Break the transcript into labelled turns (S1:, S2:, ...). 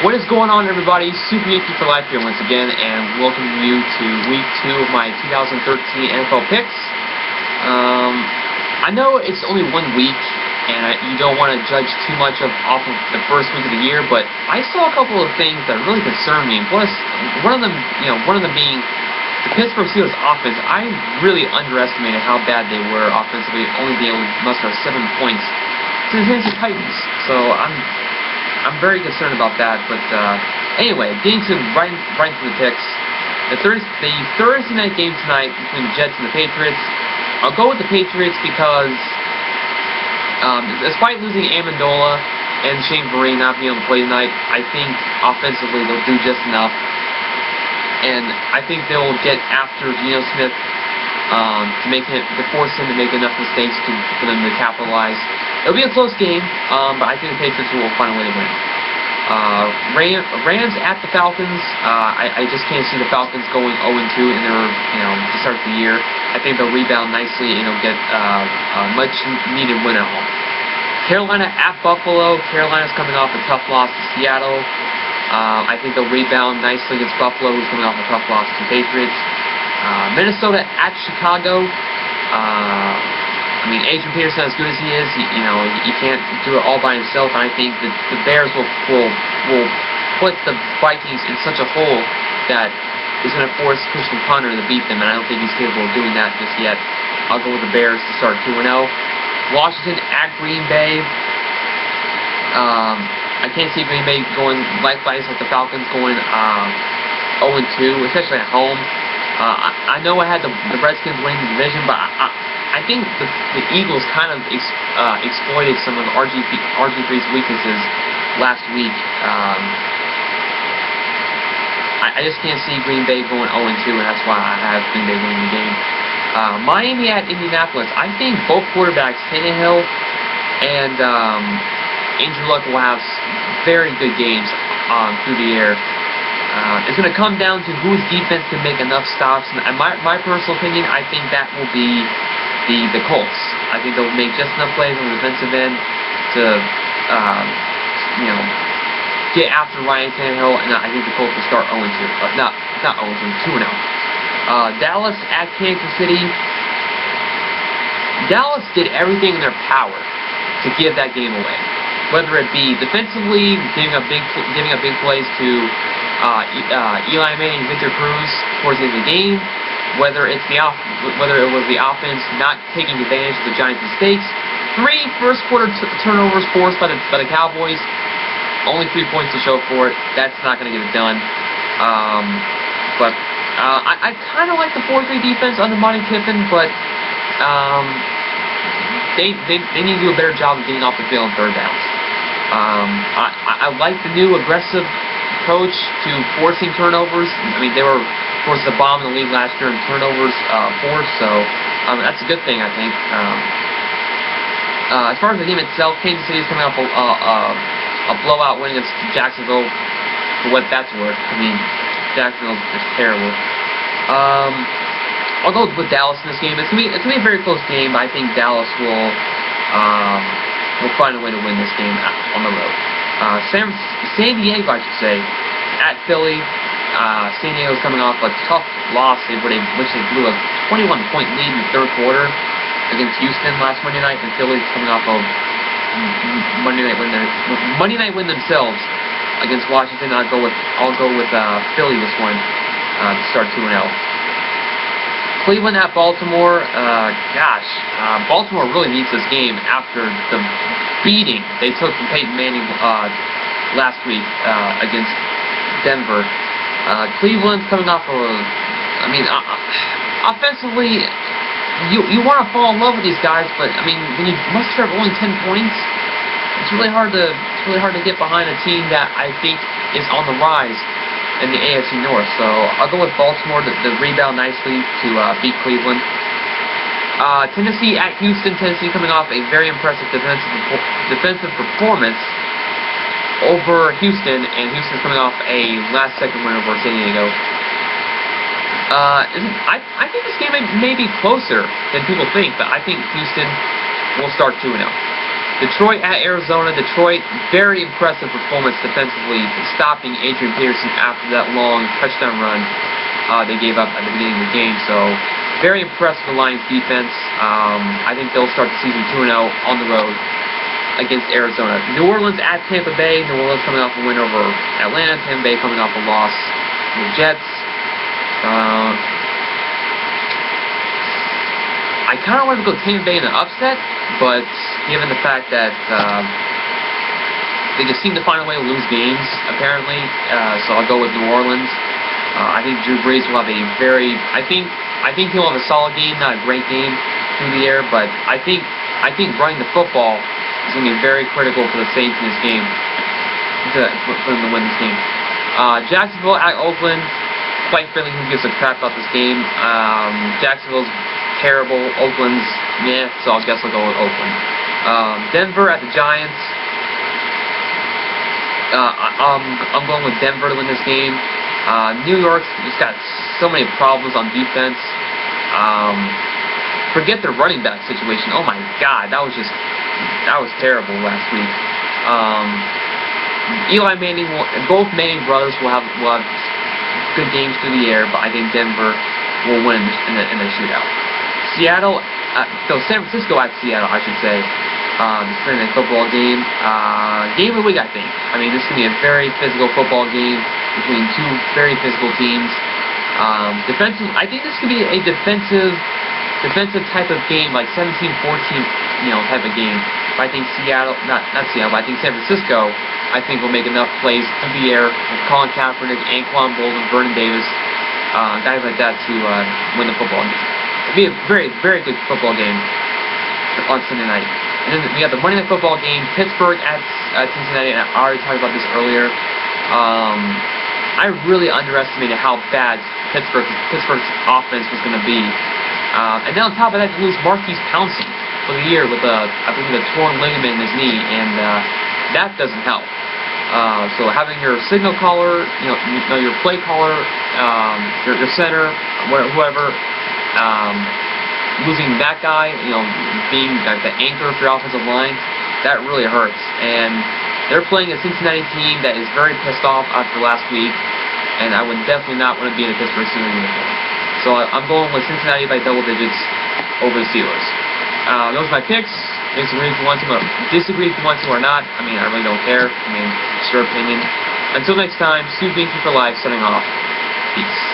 S1: What is going on, everybody? Super Yankee for Life here once again, and welcome you to Week 2 of my 2013 NFL picks. I know it's only 1 week, and you don't want to judge too much off of the first week of the year, but I saw a couple of things that really concerned me. And plus, one of them being the Pittsburgh Steelers offense. I really underestimated how bad they were offensively, only being able to muster 7 points to the Tennessee Titans. So I'm very concerned about that, but anyway, getting to right into the picks. The Thursday night game tonight between the Jets and the Patriots. I'll go with the Patriots because, despite losing Amendola and Shane Vereen not being able to play tonight, I think offensively they'll do just enough, and I think they'll get after Geno Smith to force him to make enough mistakes for them to capitalize. It'll be a close game, but I think the Patriots will find a way to win. Rams at the Falcons. I just can't see the Falcons going 0-2 in their, to start the year. I think they'll rebound nicely and they'll get a much-needed win at home. Carolina at Buffalo. Carolina's coming off a tough loss to Seattle. I think they'll rebound nicely against Buffalo, who's coming off a tough loss to the Patriots. Minnesota at Chicago. Adrian Peterson, as good as he is, he can't do it all by himself. And I think that the Bears will put the Vikings in such a hole that is going to force Christian Ponder to beat them, and I don't think he's capable of doing that just yet. I'll go with the Bears to start 2-0. Washington at Green Bay. I can't see Green Bay going likewise like the Falcons going 0-2, especially at home. I know I had the Redskins winning the division, but I think the Eagles kind of exploited some of RG3's weaknesses last week. I just can't see Green Bay going 0-2, and that's why I have Green Bay winning the game. Miami at Indianapolis. I think both quarterbacks, Tannehill and Andrew Luck, will have very good games through the air. It's going to come down to whose defense can make enough stops, and my personal opinion, I think that will be the Colts. I think they'll make just enough plays on the defensive end to, get after Ryan Tannehill, and I think the Colts will start 0-2. Not 0-2, 2-0. Dallas at Kansas City. Dallas did everything in their power to give that game away, whether it be defensively, giving up big plays to Eli Manning and Victor Cruz towards the end of the game, whether it was the offense not taking advantage of the Giants' mistakes. 3 first-quarter turnovers forced by the Cowboys. Only 3 points to show for it. That's not going to get it done. I kind of like the 4-3 defense under Monty Kiffin, but they need to do a better job of getting off the field on third downs. I like the new aggressive approach to forcing turnovers. They were towards the bottom of the league last year in turnovers forced, so that's a good thing, I think. As far as the game itself, Kansas City is coming off a blowout win against Jacksonville, for what that's worth. Jacksonville's just terrible. I'll go with Dallas in this game. It's gonna be a very close game. I think Dallas will find a way to win this game on the road. San Diego, I should say, at Philly. San Diego's coming off a tough loss, which they blew a 21-point lead in the third quarter against Houston last Monday night, and Philly's coming off a Monday night win themselves against Washington. I'll go with Philly this one to start 2-0. Cleveland at Baltimore. Baltimore really needs this game after the beating they took from Peyton Manning last week against Denver. Cleveland's coming off offensively, you want to fall in love with these guys, but when you muster up only 10 points, it's really hard to get behind a team that I think is on the rise in the AFC North. So I'll go with Baltimore to rebound nicely to beat Cleveland. Tennessee at Houston. Tennessee coming off a very impressive defensive performance over Houston, and Houston's coming off a last-second win over San Diego. I think this game may be closer than people think, but I think Houston will start 2-0. Detroit at Arizona. Detroit, very impressive performance defensively, stopping Adrian Peterson after that long touchdown run they gave up at the beginning of the game. So, very impressed with the Lions defense. I think they'll start the season 2-0 on the road against Arizona. New Orleans at Tampa Bay. New Orleans coming off a win over Atlanta. Tampa Bay coming off a loss to the Jets. I kind of want to go Tampa Bay in an upset, but given the fact that they just seem to find a way to lose games, apparently, so I'll go with New Orleans. I think Drew Brees will have a very, I think he'll have a solid game, not a great game through the air, but I think running the football is going to be very critical for the Saints in this game, for them to win this game. Jacksonville at Oakland. Quite frankly, who gives a crap about this game? Jacksonville's terrible. Oakland's meh, so I guess I'll go with Oakland. Denver at the Giants. I'm going with Denver to win this game. New York's just got so many problems on defense. Forget their running back situation. Oh my God, that was terrible last week. Eli Manning, both Manning brothers will have good games through the air, but I think Denver will win in the shootout. San Francisco at Seattle, I should say. The Sunday Night Football game. Game of the week, I think. I mean, this is going to be a very physical football game between two very physical teams. Defensive, I think this could be a defensive type of game, like 17-14, type of game. But I think not Seattle, but I think San Francisco, I think will make enough plays through the air with Colin Kaepernick, Anquan Boldin, Vernon Davis, guys like that to win the football game. It'll be a very, very good football game on Sunday night. And then we got the Monday Night Football game, Pittsburgh at Cincinnati, and I already talked about this earlier. I really underestimated how bad Pittsburgh's offense was going to be. And then on top of that, they lose Marquise Pouncey for the year with I believe a torn ligament in his knee, and that doesn't help. So having your signal caller, your play caller, your center, whoever, losing that guy, being like the anchor for your offensive line, that really hurts. And they're playing a Cincinnati team that is very pissed off after last week, and I would definitely not want to be in a Pittsburgh Steelers uniform. So I'm going with Cincinnati by double digits over the Steelers. Those are my picks. Disagree if you want to, or disagree if you want to or not. I mean, I really don't care. I mean, it's your opinion. Until next time, Stu Binky for life, signing off. Peace.